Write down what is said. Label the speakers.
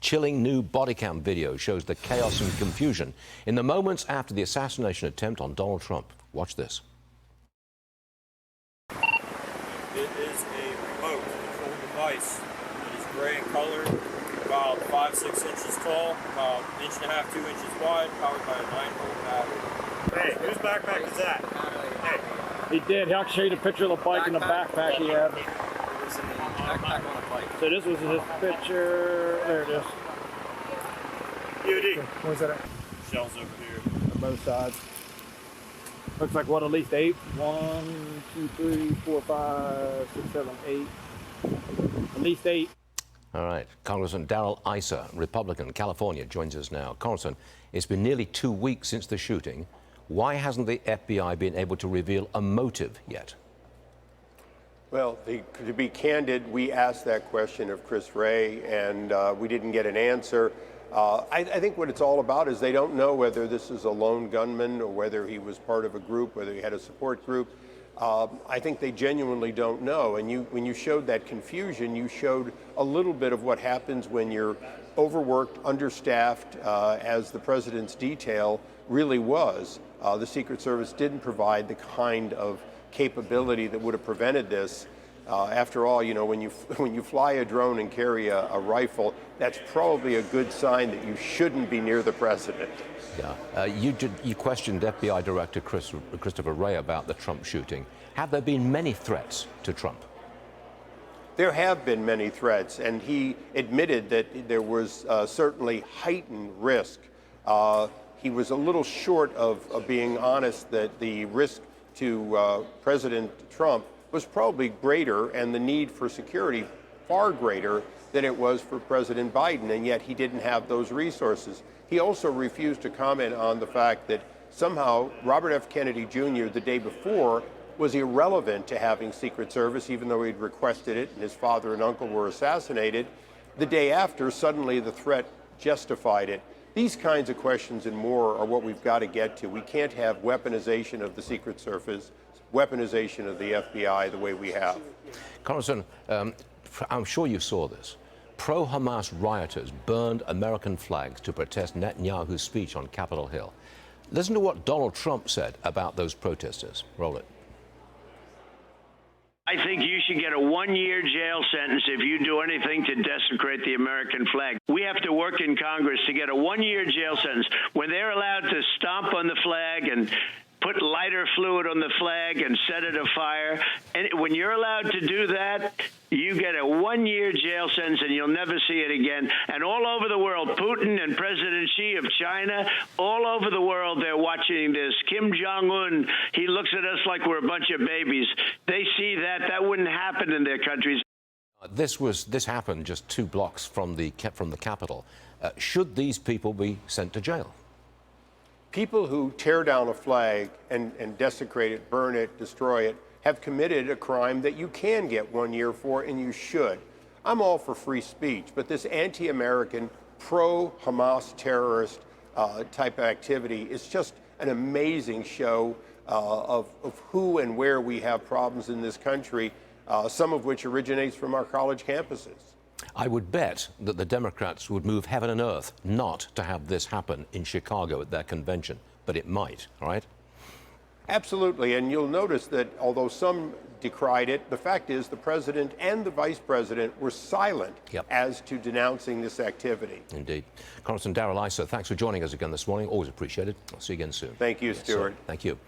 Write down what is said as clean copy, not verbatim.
Speaker 1: Chilling new bodycam video shows the chaos and confusion in the moments after the assassination attempt on Donald Trump. Watch this.
Speaker 2: It is a remote control device. It is gray in color, about 5-6 inches tall, about 1.5 to 2 inches wide, powered by a 9-volt battery. Hey, whose backpack is that? Hey.
Speaker 3: He did. I'll show you the picture of the bike and the backpack he had.
Speaker 4: It was in the backpack on a bike.
Speaker 3: So this was his picture. There it is.
Speaker 2: UD.
Speaker 3: Where's that at?
Speaker 2: Shells over here.
Speaker 3: On both sides. Looks like what, at least 8? 1, 2, 3, 4, 5, 6, 7, 8. At least 8.
Speaker 1: All right. Congressman Darrell Issa, Republican, California, joins us now. Congressman, it's been nearly 2 weeks since the shooting. Why hasn't the FBI been able to reveal a motive yet?
Speaker 5: Well, to be candid, we asked that question of Chris Wray, and we didn't get an answer. I think what it's all about is they don't know whether this is a lone gunman or whether he was part of a group, whether he had a support group. I think they genuinely don't know. And when you showed that confusion, you showed a little bit of what happens when you're overworked, understaffed, as the president's detail really was. The Secret Service didn't provide the kind of capability that would have prevented this. After all, you know, when you fly a drone and carry a rifle, that's probably a good sign that you shouldn't be near the president.
Speaker 1: Yeah. You questioned FBI Director Christopher Wray about the Trump shooting. Have there been many threats to Trump?
Speaker 5: There have been many threats, and he admitted that there was certainly heightened risk. He was a little short of being honest that the risk to President Trump was probably greater and the need for security far greater than it was for President Biden, and yet he didn't have those resources. He also refused to comment on the fact that somehow Robert F. Kennedy Jr. the day before was irrelevant to having Secret Service, even though he'd requested it and his father and uncle were assassinated. The day after, suddenly the threat justified it. These kinds of questions and more are what we've got to get to. We can't have weaponization of the Secret Service, weaponization of the FBI the way we have.
Speaker 1: Congressman, I'm sure you saw this. Pro-Hamas rioters burned American flags to protest Netanyahu's speech on Capitol Hill. Listen to what Donald Trump said about those protesters. Roll it.
Speaker 6: I think you should get a 1-year jail sentence if you do anything to desecrate the American flag. We have to work in Congress to get a 1-year jail sentence when they're allowed to stomp on the flag and put lighter fluid on the flag and set it afire. And when you're allowed to do that, you get a 1-year jail sentence and you'll never see it again. And all over the world, Putin and President Xi of China, all over the world, they're watching this. Kim Jong-un, he looks at us like we're a bunch of babies. They see that wouldn't happen in their countries.
Speaker 1: This happened just 2 blocks from the Capitol. Should these people be sent to jail?
Speaker 5: People who tear down a flag and desecrate it, burn it, destroy it, have committed a crime that you can get 1 year for, and you should. I'm all for free speech, but this anti-American, pro-Hamas terrorist type of activity is just an amazing show of who and where we have problems in this country, some of which originates from our college campuses.
Speaker 1: I would bet that the Democrats would move heaven and earth not to have this happen in Chicago at their convention, but it might, all right?
Speaker 5: Absolutely, and you'll notice that although some decried it, the fact is the president and the vice president were silent as to denouncing this activity.
Speaker 1: Indeed. Congressman Darrell Issa, thanks for joining us again this morning. Always appreciated. I'll see you again soon.
Speaker 5: Thank you, Stuart.
Speaker 1: Yes, thank you.